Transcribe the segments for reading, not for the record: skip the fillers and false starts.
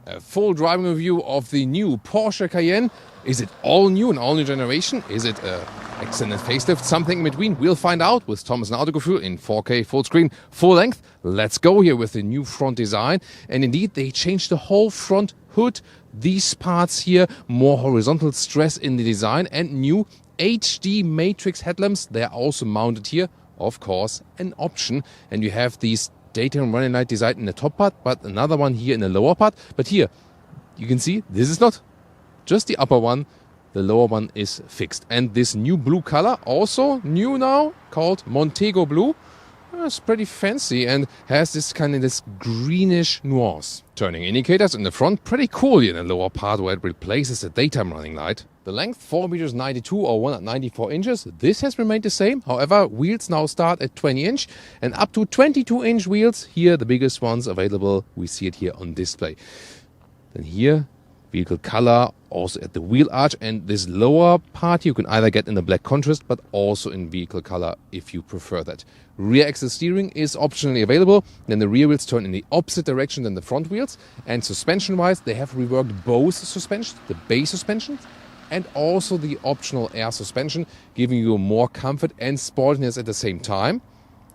A full driving review of the new Porsche Cayenne. Is it all new, an all-new generation? Is it an excellent facelift, something in between? We'll find out with Thomas and Autogefühl in 4K, full screen, full length. Let's go here with the new front design. And indeed, they changed the whole front hood. These parts here, more horizontal stress in the design, and new HD matrix headlamps. They're also mounted here, of course, an option. And you have these daytime running light design in the top part, but another one here in the lower part. But here, you can see this is not just the upper one. The lower one is fixed. And this new blue color, also new now, called Montego blue. It's pretty fancy and has this kind of this greenish nuance. Turning indicators in the front, pretty cool here in the lower part where it replaces the daytime running light. The length 4 meters 92 or 194 inches. This has remained the same. However, wheels now start at 20 inch and up to 22 inch wheels. Here the biggest ones available. We see it here on display. Then here, vehicle color also at the wheel arch, and this lower part you can either get in the black contrast but also in vehicle color if you prefer that. Rear axle steering is optionally available. Then the rear wheels turn in the opposite direction than the front wheels. And suspension wise, they have reworked both suspensions, the base suspension and also the optional air suspension, giving you more comfort and sportiness at the same time.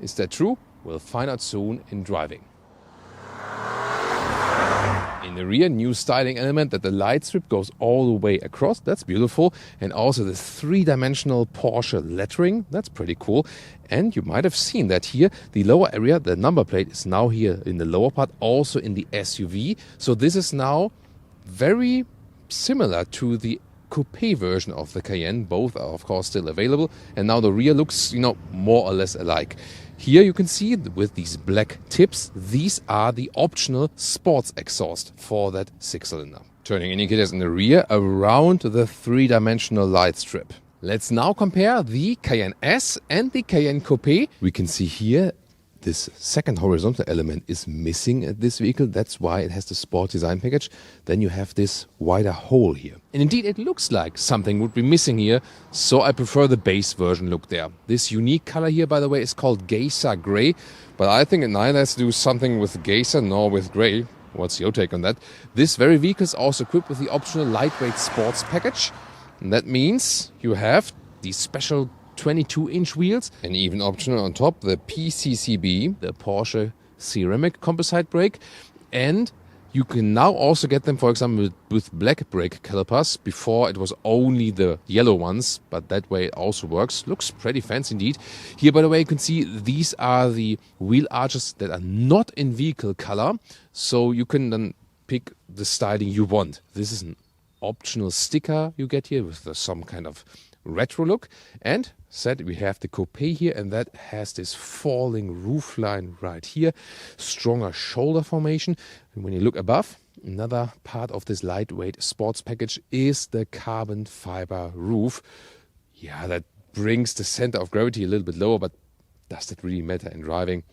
Is that true? We'll find out soon in driving. In the rear, new styling element that the light strip goes all the way across. That's beautiful. And also the three-dimensional Porsche lettering. That's pretty cool. And you might have seen that here, the lower area, the number plate is now here in the lower part, also in the SUV. So this is now very similar to the Coupé version of the Cayenne. Both are of course still available, and now the rear looks, more or less alike. Here you can see with these black tips, these are the optional sports exhaust for that 6-cylinder. Turning indicators in the rear around the three-dimensional light strip. Let's now compare the Cayenne S and the Cayenne Coupé. We can see here this second horizontal element is missing at this vehicle. That's why it has the sport design package. Then you have this wider hole here. And indeed, it looks like something would be missing here. So I prefer the base version look there. This unique color here, by the way, is called Geyser Gray. But I think it neither has to do something with Geyser nor with gray. What's your take on that? This very vehicle is also equipped with the optional lightweight sports package. And that means you have these special 22-inch wheels, and even optional on top the PCCB, the Porsche ceramic composite brake. And you can now also get them, for example, with black brake calipers. Before it was only the yellow ones, but that way it also works. Looks pretty fancy indeed. Here, by the way, you can see these are the wheel arches that are not in vehicle color, so you can then pick the styling you want. This is an optional sticker you get here with some kind of retro look. And we have the Coupé here, and that has this falling roof line right here, stronger shoulder formation. And when you look above, another part of this lightweight sports package is the carbon fiber roof. Yeah, that brings the center of gravity a little bit lower, but does that really matter in driving?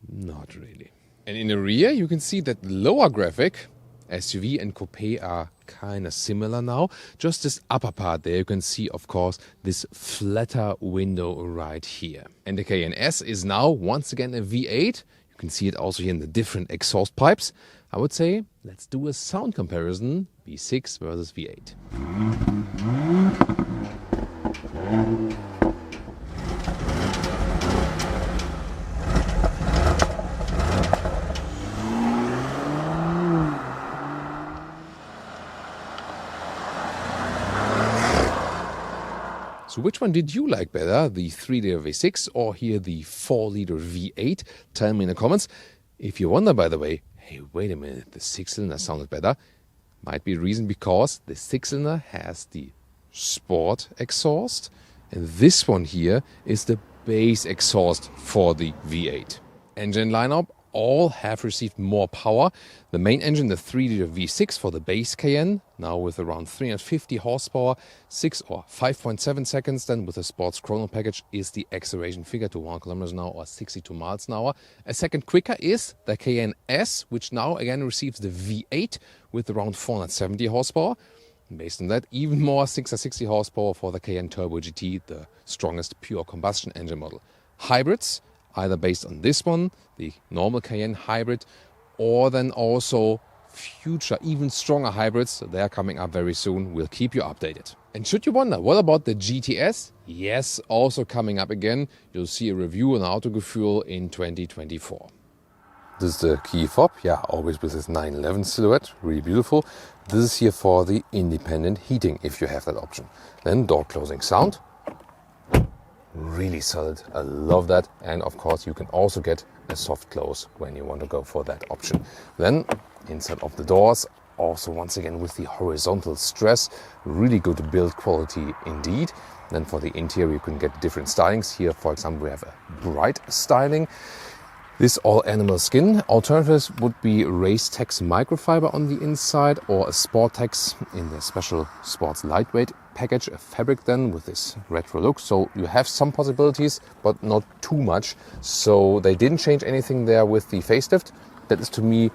Not really. And in the rear, you can see that lower graphic, SUV and Coupé are kind of similar now. Just this upper part there, you can see, of course, this flatter window right here. And the Cayenne S is now once again a V8. You can see it also here in the different exhaust pipes. I would say, let's do a sound comparison, V6 versus V8. So which one did you like better, the 3-liter V6 or here the 4-liter V8? Tell me in the comments. If you wonder, by the way, hey, wait a minute, the 6-cylinder sounded better. Might be a reason because the 6-cylinder has the sport exhaust, and this one here is the base exhaust for the V8. Engine lineup, all have received more power. The main engine, the 3-liter V6 for the base Cayenne, now with around 350 horsepower, 6 or 5.7 seconds. Then with the sports chrono package is the acceleration figure to 1 kilometers an hour or 62 miles an hour. A second quicker is the Cayenne S, which now again receives the V8 with around 470 horsepower. And based on that, even more 660 horsepower for the Cayenne Turbo GT, the strongest pure combustion engine model. Hybrids, either based on this one, the normal Cayenne hybrid, or then also future, even stronger hybrids. They're coming up very soon. We'll keep you updated. And should you wonder, what about the GTS? Yes, also coming up again. You'll see a review on Autogefühl in 2024. This is the key fob, yeah, always with this 911 silhouette, really beautiful. This is here for the independent heating, if you have that option. Then door closing sound, really solid, I love that. And of course you can also get a soft close when you want to go for that option. Then inside of the doors, also once again with the horizontal stress, really good build quality indeed. Then for the interior you can get different stylings. Here for example we have a bright styling. This all animal skin. Alternatives would be Racetex microfiber on the inside or a Sportex in the special sports lightweight package, a fabric then with this retro look. So you have some possibilities, but not too much. So they didn't change anything there with the facelift. That is to me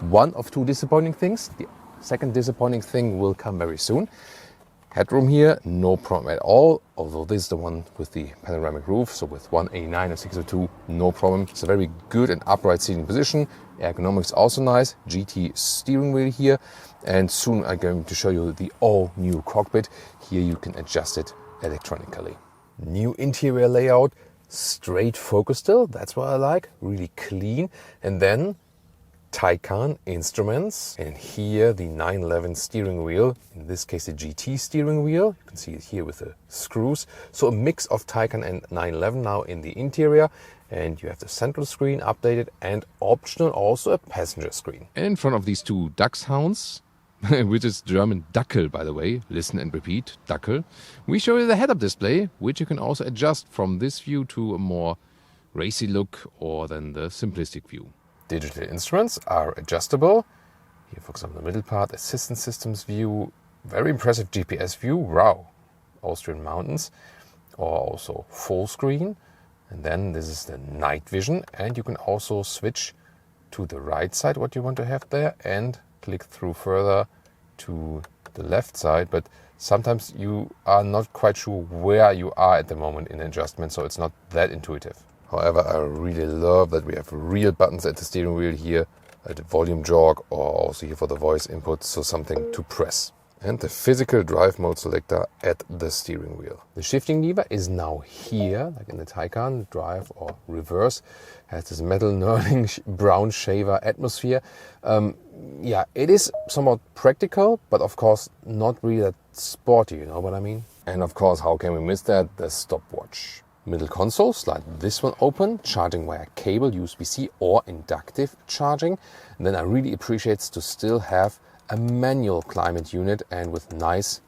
one of two disappointing things. The second disappointing thing will come very soon. Headroom here, no problem at all, although this is the one with the panoramic roof, so with 189 and 602, no problem. It's a very good and upright seating position. Ergonomics also nice, GT steering wheel here, and soon I'm going to show you the all-new cockpit. Here you can adjust it electronically. New interior layout, straight focus still, that's what I like, really clean. And then Taycan instruments, and here the 911 steering wheel, in this case the GT steering wheel. You can see it here with the screws. So a mix of Taycan and 911 now in the interior, and you have the central screen updated and optional also a passenger screen. In front of these two dachshunds, which is German Dackel by the way, listen and repeat, Dackel, we show you the head-up display, which you can also adjust from this view to a more racy look or then the simplistic view. Digital instruments are adjustable. Here, for example, the middle part, assistance systems view, very impressive GPS view, wow, Austrian mountains, or also full screen. And then this is the night vision, and you can also switch to the right side what you want to have there and click through further to the left side. But sometimes you are not quite sure where you are at the moment in adjustment, so it's not that intuitive. However, I really love that we have real buttons at the steering wheel here, at the volume jog, or also here for the voice input, so something to press. And the physical drive mode selector at the steering wheel. The shifting lever is now here, like in the Taycan, drive or reverse. Has this metal knurling brown shaver atmosphere. Yeah, it is somewhat practical, but of course not really that sporty, you know what I mean? And of course, how can we miss that? The stopwatch. Middle console, slide this one open, charging via cable, USB-C or inductive charging. And then I really appreciate to still have a manual climate unit and with nice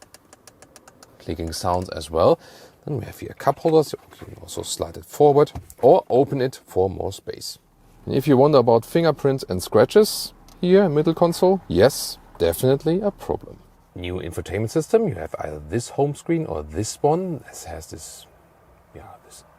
clicking sounds as well. Then we have here cup holders, you can also slide it forward or open it for more space. And if you wonder about fingerprints and scratches here, middle console, yes, definitely a problem. New infotainment system, you have either this home screen or this one. This has this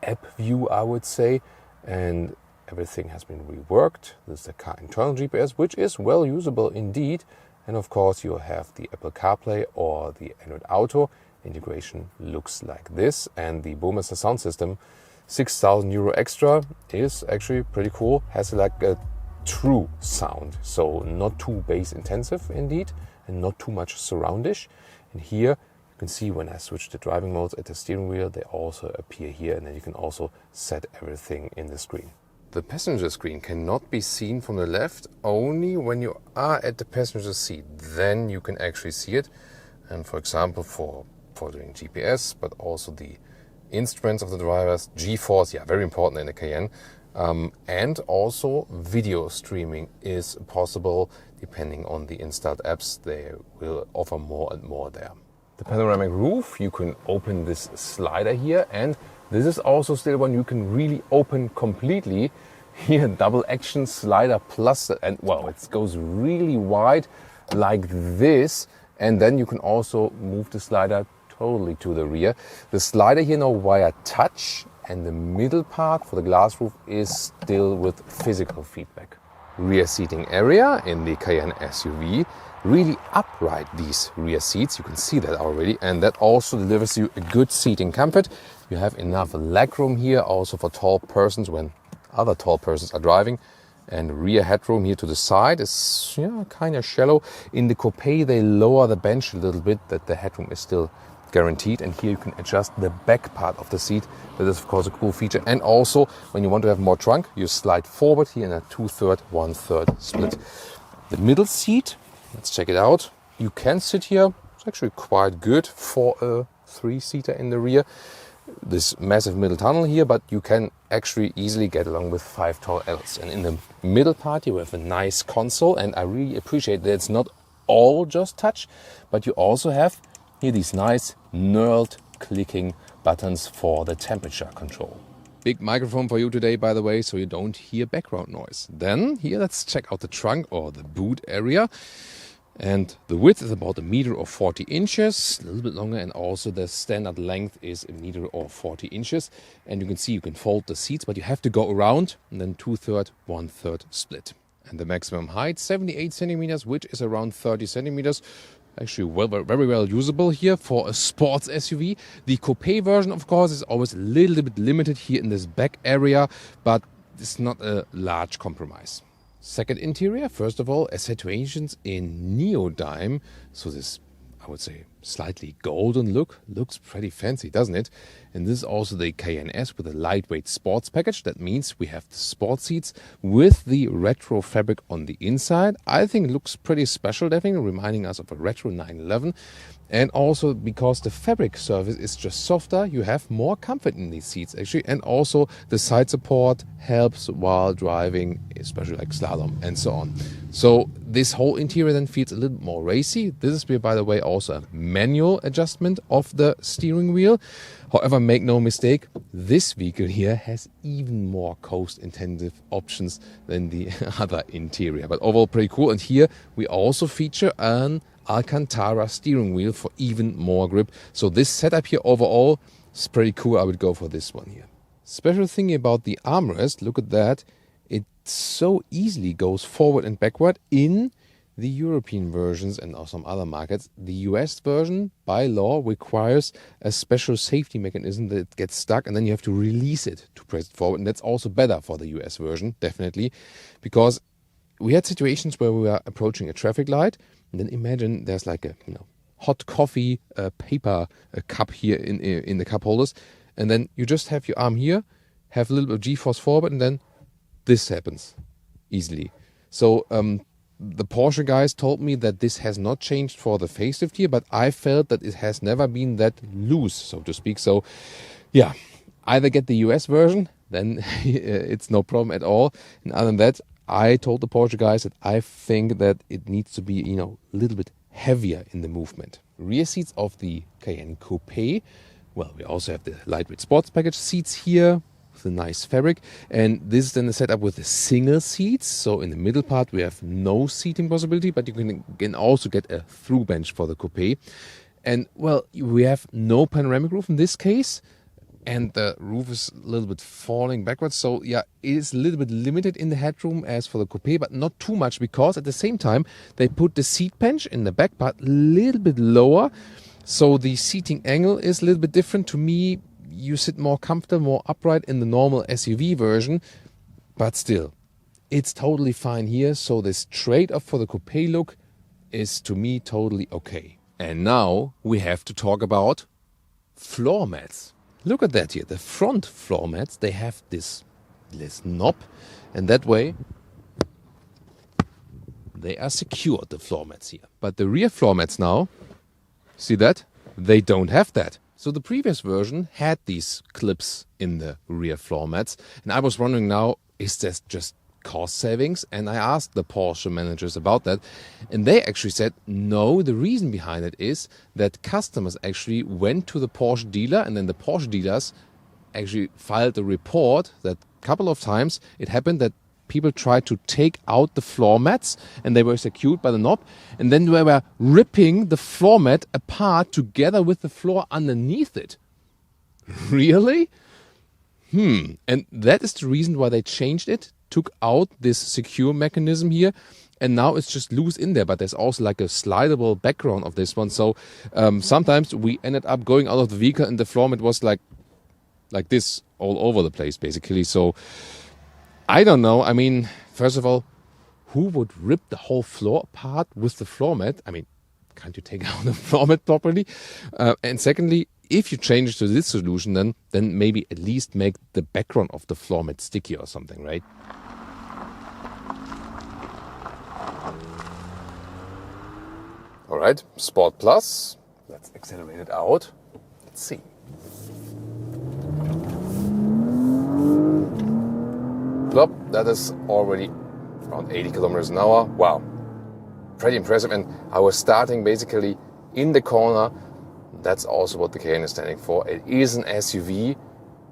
app view, I would say, and everything has been reworked. This is the car internal GPS, which is well usable indeed. And of course you have the Apple CarPlay or the Android Auto. Integration looks like this, and the Burmester sound system, 6,000 euro extra, is actually pretty cool. Has like a true sound, so not too bass intensive indeed, and not too much surroundish. And here you can see when I switch the driving modes at the steering wheel, they also appear here, and then you can also set everything in the screen. The passenger screen cannot be seen from the left, only when you are at the passenger seat. Then you can actually see it. And for example, for doing GPS, but also the instruments of the drivers, G-force, yeah, very important in the Cayenne. And also video streaming is possible depending on the installed apps. They will offer more and more there. The panoramic roof, you can open this slider here, and this is also still one you can really open completely. Here, double action slider plus, and well, it goes really wide like this. And then you can also move the slider totally to the rear. The slider here now via touch, and the middle part for the glass roof is still with physical feedback. Rear seating area in the Cayenne SUV. Really upright, these rear seats, you can see that already, and that also delivers you a good seating comfort. You have enough legroom here also for tall persons when other tall persons are driving, And rear headroom here to the side is kind of shallow. In the Coupé, they lower the bench a little bit, that the headroom is still guaranteed. And here you can adjust the back part of the seat. That is, of course, a cool feature. And also, when you want to have more trunk, you slide forward here in a 2/3, 1/3 split. The middle seat, let's check it out. You can sit here. It's actually quite good for a 3-seater in the rear. This massive middle tunnel here, but you can actually easily get along with 5 tall adults. And in the middle part, you have a nice console, and I really appreciate that it's not all just touch, but you also have here these nice knurled clicking buttons for the temperature control. Big microphone for you today, by the way, so you don't hear background noise. Then here, let's check out the trunk or the boot area. And the width is about 1 meter or 40 inches, a little bit longer, and also the standard length is 1 meter or 40 inches. And you can see you can fold the seats, but you have to go around and then 2/3, 1/3 split. And the maximum height, 78 centimeters, which is around 30 centimeters. Actually very well usable here for a sports SUV. The Coupé version, of course, is always a little bit limited here in this back area, but it's not a large compromise. Second interior, first of all, accentuations in neodyme. So this, I would say, slightly golden look. Looks pretty fancy, doesn't it? And this is also the Cayenne S with a lightweight sports package. That means we have the sport seats with the retro fabric on the inside. I think it looks pretty special, definitely reminding us of a retro 911. And also because the fabric surface is just softer, you have more comfort in these seats actually. And also the side support helps while driving, especially like slalom and so on. So this whole interior then feels a little more racy. This is, by the way, also a manual adjustment of the steering wheel. However, make no mistake, this vehicle here has even more coast-intensive options than the other interior. But overall pretty cool. And here we also feature an Alcantara steering wheel for even more grip. So this setup here overall is pretty cool. I would go for this one here. Special thing about the armrest, look at that. It so easily goes forward and backward in the European versions and also some other markets. The US version, by law, requires a special safety mechanism that it gets stuck and then you have to release it to press it forward. And that's also better for the US version, definitely, because we had situations where we were approaching a traffic light. And then imagine there's like a hot coffee paper cup here in the cup holders. And then you just have your arm here, have a little bit of G-force forward, and then this happens easily. So the Porsche guys told me that this has not changed for the facelift here, but I felt that it has never been that loose, so to speak. So yeah, either get the US version, then it's no problem at all. And other than that, I told the Porsche guys that I think that it needs to be, a little bit heavier in the movement. Rear seats of the Cayenne Coupé. Well, we also have the lightweight sports package seats here with a nice fabric. And this is then the setup with the single seats. So in the middle part, we have no seating possibility, but you can also get a through bench for the Coupé. And well, we have no panoramic roof in this case. And the roof is a little bit falling backwards. So yeah, it is a little bit limited in the headroom as for the Coupé, but not too much, because at the same time, they put the seat bench in the back part a little bit lower. So the seating angle is a little bit different. To me, you sit more comfortable, more upright in the normal SUV version, but still, it's totally fine here. So this trade-off for the Coupé look is, to me, totally okay. And now we have to talk about floor mats. Look at that here. The front floor mats, they have this knob, and that way they are secured, the floor mats here. But the rear floor mats now, see that? They don't have that. So the previous version had these clips in the rear floor mats, and I was wondering now, is this just cost savings? And I asked the Porsche managers about that, and they actually said no, the reason behind it is that customers actually went to the Porsche dealer, and then the Porsche dealers actually filed a report that a couple of times it happened that people tried to take out the floor mats and they were secured by the knob, and then they were ripping the floor mat apart together with the floor underneath it. Really? And that is the reason why they changed it, took out this secure mechanism here, and now it's just loose in there. But there's also like a slidable background of this one. So sometimes we ended up going out of the vehicle and the floor mat was like this all over the place, basically. So I don't know. I mean, first of all, who would rip the whole floor apart with the floor mat? I mean, can't you take out the floor mat properly? And secondly, if you change to this solution, then maybe at least make the background of the floor mat sticky or something, right? All right, Sport Plus. Let's accelerate it out. Let's see. Plop, that is already around 80 kilometers an hour. Wow, pretty impressive. And I was starting basically in the corner. That's also what the Cayenne is standing for. It is an SUV,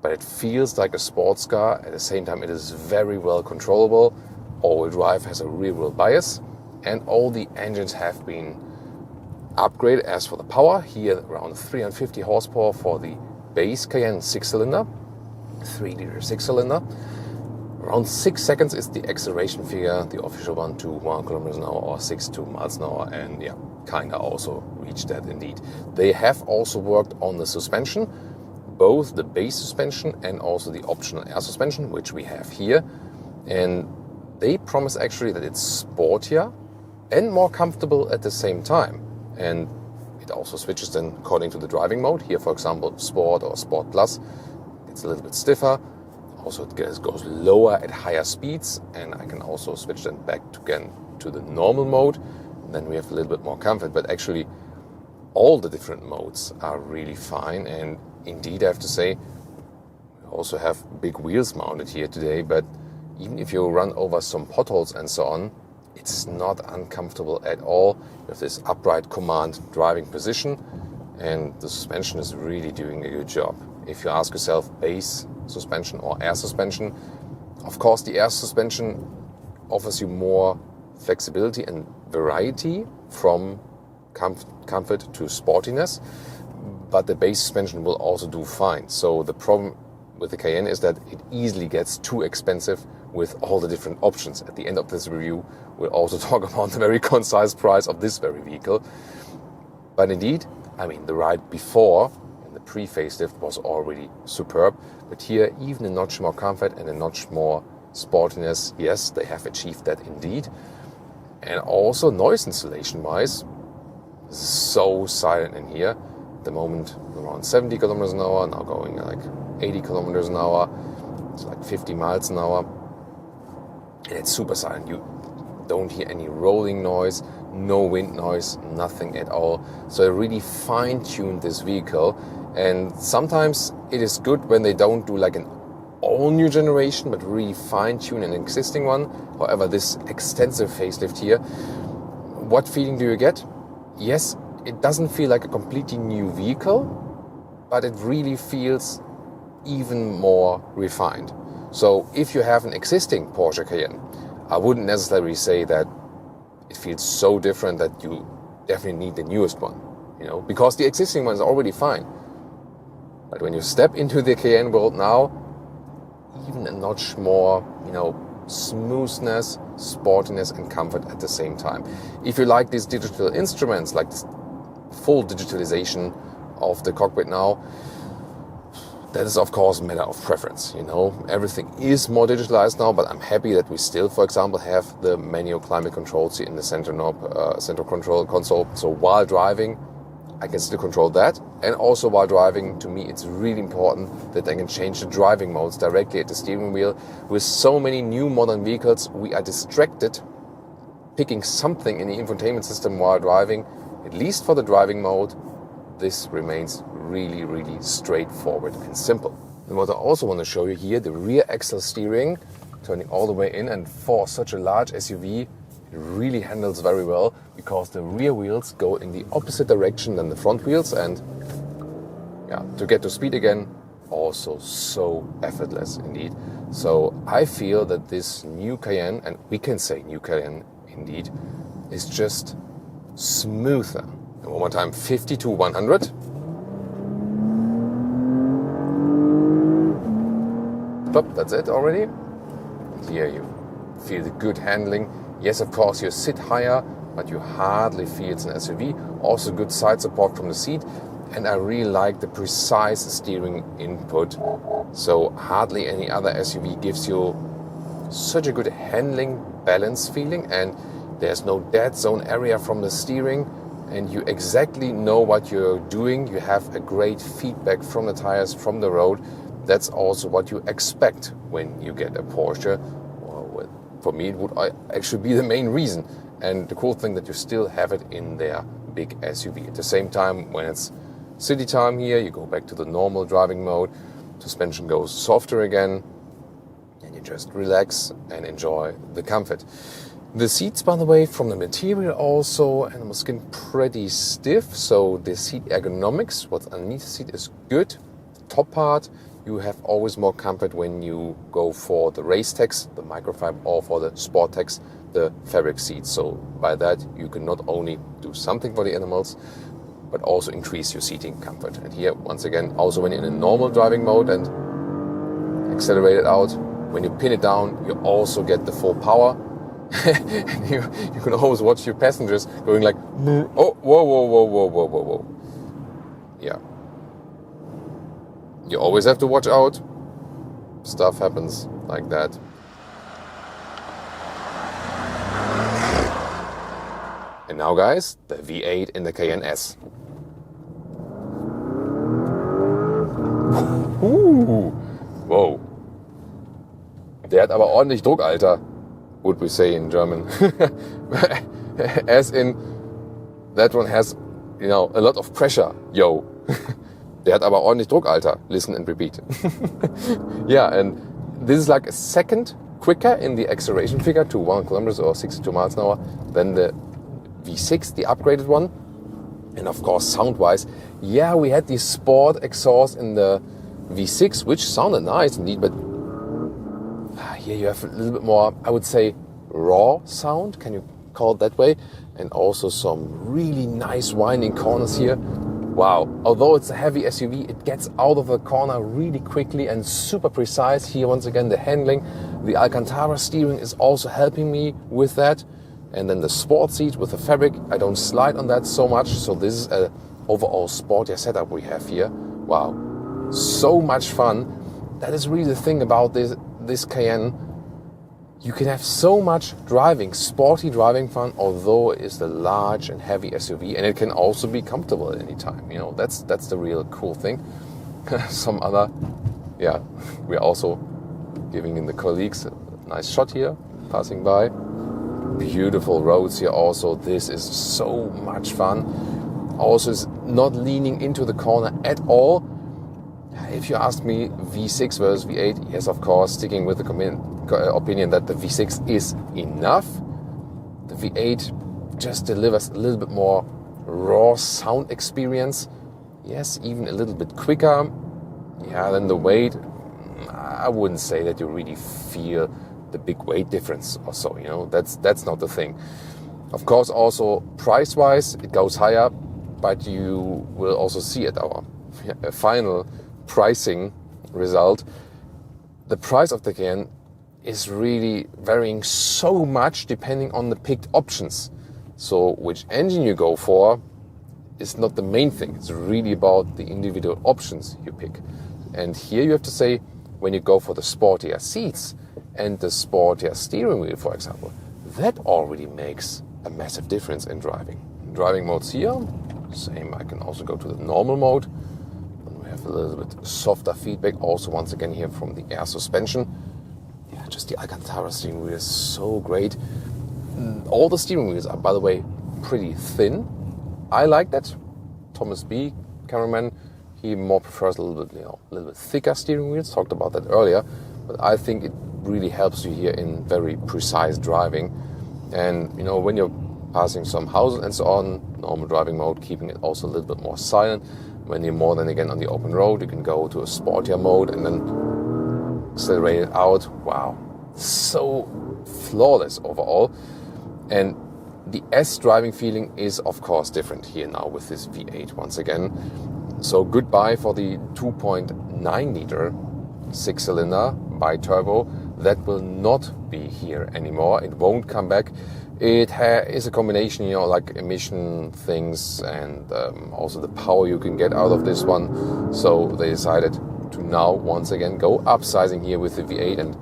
but it feels like a sports car. At the same time, it is very well controllable. All-wheel drive has a rear-wheel bias, and all the engines have been upgraded. As for the power, here around 350 horsepower for the base Cayenne 6-cylinder, 3-liter 6-cylinder. Around 6 seconds is the acceleration figure, the official one, to 1 kilometers an hour or 62 miles an hour, and yeah, kinda also reached that indeed. They have also worked on the suspension, both the base suspension and also the optional air suspension, which we have here, and they promise actually that it's sportier and more comfortable at the same time. And it also switches then according to the driving mode. Here, for example, Sport or Sport Plus, it's a little bit stiffer. Also, it goes lower at higher speeds, and I can also switch then back again to the normal mode. And then we have a little bit more comfort, but actually all the different modes are really fine. And indeed, I have to say, we also have big wheels mounted here today, but even if you run over some potholes and so on, it's not uncomfortable at all. You have this upright command driving position, and the suspension is really doing a good job. If you ask yourself, base suspension or air suspension, of course the air suspension offers you more flexibility and variety from comfort to sportiness, but the base suspension will also do fine. So the problem with the Cayenne is that it easily gets too expensive with all the different options. At the end of this review, we'll also talk about the very concise price of this very vehicle. But indeed, I mean, the ride before, in the pre-facelift, was already superb. But here, even a notch more comfort and a notch more sportiness, yes, they have achieved that indeed. And also noise insulation-wise, so silent in here. At the moment, around 70 kilometers an hour, now going like 80 kilometers an hour. It's like 50 miles an hour. And it's super silent. You don't hear any rolling noise, no wind noise, nothing at all. So I really fine-tuned this vehicle. And sometimes it is good when they don't do like an all-new generation, but really fine-tune an existing one. However, this extensive facelift here, what feeling do you get? Yes, it doesn't feel like a completely new vehicle, but it really feels even more refined. So if you have an existing Porsche Cayenne, I wouldn't necessarily say that it feels so different that you definitely need the newest one, because the existing one is already fine. But when you step into the Cayenne world now, even a notch more, smoothness, sportiness and comfort at the same time. If you like these digital instruments, like this full digitalization of the cockpit now, that is of course a matter of preference. Everything is more digitalized now, but I'm happy that we still, for example, have the manual climate controls here in the center knob, central control console. So while driving, I can still control that. And also while driving, to me, it's really important that I can change the driving modes directly at the steering wheel. With so many new modern vehicles, we are distracted picking something in the infotainment system while driving. At least for the driving mode, this remains really, really straightforward and simple. And what I also want to show you here, the rear axle steering, turning all the way in, and for such a large SUV, it really handles very well because the rear wheels go in the opposite direction than the front wheels, and to get to speed again, also so effortless indeed. So I feel that this new Cayenne, and we can say new Cayenne indeed, is just smoother. And one more time, 50 to 100. That's it already. Here you feel the good handling. Yes, of course, you sit higher, but you hardly feel it's an SUV. Also good side support from the seat. And I really like the precise steering input. So hardly any other SUV gives you such a good handling balance feeling, and there's no dead zone area from the steering, and you exactly know what you're doing. You have a great feedback from the tires, from the road. That's also what you expect when you get a Porsche. Well, for me, it would actually be the main reason. And the cool thing that you still have it in their big SUV. At the same time, when it's city time here, you go back to the normal driving mode, suspension goes softer again, and you just relax and enjoy the comfort. The seats, by the way, from the material also, and the skin pretty stiff, so the seat ergonomics, what's underneath the seat is good. Top part, you have always more comfort when you go for the race text, the microfiber, or for the sport text, the fabric seats. So by that, you can not only do something for the animals, but also increase your seating comfort. And here, once again, also when you're in a normal driving mode and accelerate it out, when you pin it down, you also get the full power. And you can always watch your passengers going like, oh, whoa. Yeah. You always have to watch out. Stuff happens like that. And now, guys, the V8 in the Cayenne S. Wow. Der hat aber ordentlich Druck, Alter. Would we say in German. As in, that one has, a lot of pressure, yo. Der hat aber ordentlich Druck, Alter. Listen and repeat. Yeah, and this is like a second quicker in the acceleration figure to 1 kilometers or 62 miles an hour than the V6, the upgraded one. And of course, sound-wise, yeah, we had the sport exhaust in the V6, which sounded nice indeed, but here you have a little bit more, I would say, raw sound, can you call it that way? And also some really nice winding corners here. Wow, although it's a heavy SUV, it gets out of the corner really quickly and super precise. Here, once again, the handling, the Alcantara steering is also helping me with that. And then the sport seat with the fabric, I don't slide on that so much. So this is an overall sportier setup we have here. Wow, so much fun. That is really the thing about this Cayenne. You can have so much driving, sporty driving fun, although it is the large and heavy SUV, and it can also be comfortable at any time. That's the real cool thing. Some other, we're also giving in the colleagues a nice shot here, passing by. Beautiful roads here also. This is so much fun. Also is not leaning into the corner at all. If you ask me, V6 versus V8, yes, of course, sticking with the opinion that the V6 is enough. The V8 just delivers a little bit more raw sound experience. Yes, even a little bit quicker. Yeah, then the weight, I wouldn't say that you really feel the big weight difference or so, that's not the thing. Of course, also price-wise, it goes higher, but you will also see at our final pricing result, the price of the Cayenne is really varying so much depending on the picked options. So which engine you go for is not the main thing. It's really about the individual options you pick. And here you have to say, when you go for the sportier seats and the sportier steering wheel, for example, that already makes a massive difference in driving. Driving modes here, same, I can also go to the normal mode. We have a little bit softer feedback, also once again here from the air suspension. Yeah, just the Alcantara steering wheel is so great. All the steering wheels are, by the way, pretty thin. I like that. Thomas B, cameraman, he more prefers a little bit thicker steering wheels. Talked about that earlier, but I think it really helps you here in very precise driving. And when you're passing some houses and so on, normal driving mode, keeping it also a little bit more silent. When you're more than again on the open road, you can go to a sportier mode and then accelerate it out. Wow, so flawless overall. And the S driving feeling is of course different here now with this V8 once again. So goodbye for the 2.9 liter 6-cylinder bi-turbo. That will not be here anymore. It won't come back. It is a combination, like emission things and also the power you can get out of this one. So they decided to now once again go upsizing here with the V8 and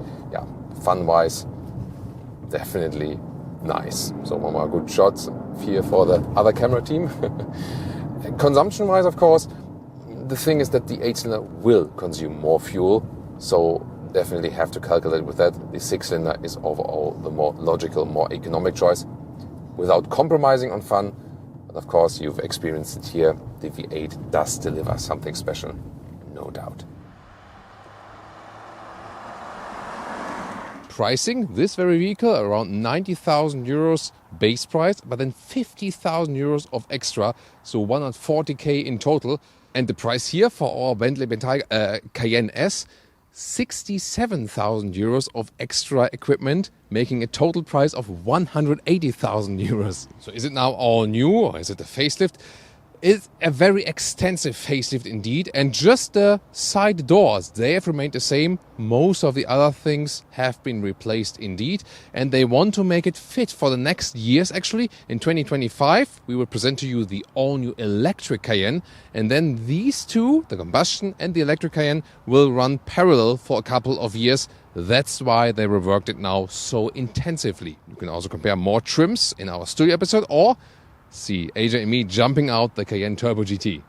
fun-wise, definitely nice. So one more good shots here for the other camera team. Consumption-wise, of course, the thing is that the 8-cylinder will consume more fuel, so definitely have to calculate with that. The 6-cylinder is overall the more logical, more economic choice, without compromising on fun. But of course, you've experienced it here. The V8 does deliver something special, no doubt. Pricing this very vehicle around 90,000 euros base price, but then 50,000 euros of extra, so 140k in total. And the price here for our Bentley Cayenne S, 67,000 euros of extra equipment, making a total price of 180,000 euros. So is it now all new, or is it a facelift? It's a very extensive facelift indeed, and just the side doors, they have remained the same. Most of the other things have been replaced indeed, and they want to make it fit for the next years. Actually, in 2025 we will present to you the all-new electric Cayenne, and then these two, the combustion and the electric Cayenne, will run parallel for a couple of years. That's why they reworked it now so intensively. You can also compare more trims in our studio episode, or see AJ and me jumping out the Cayenne Turbo GT.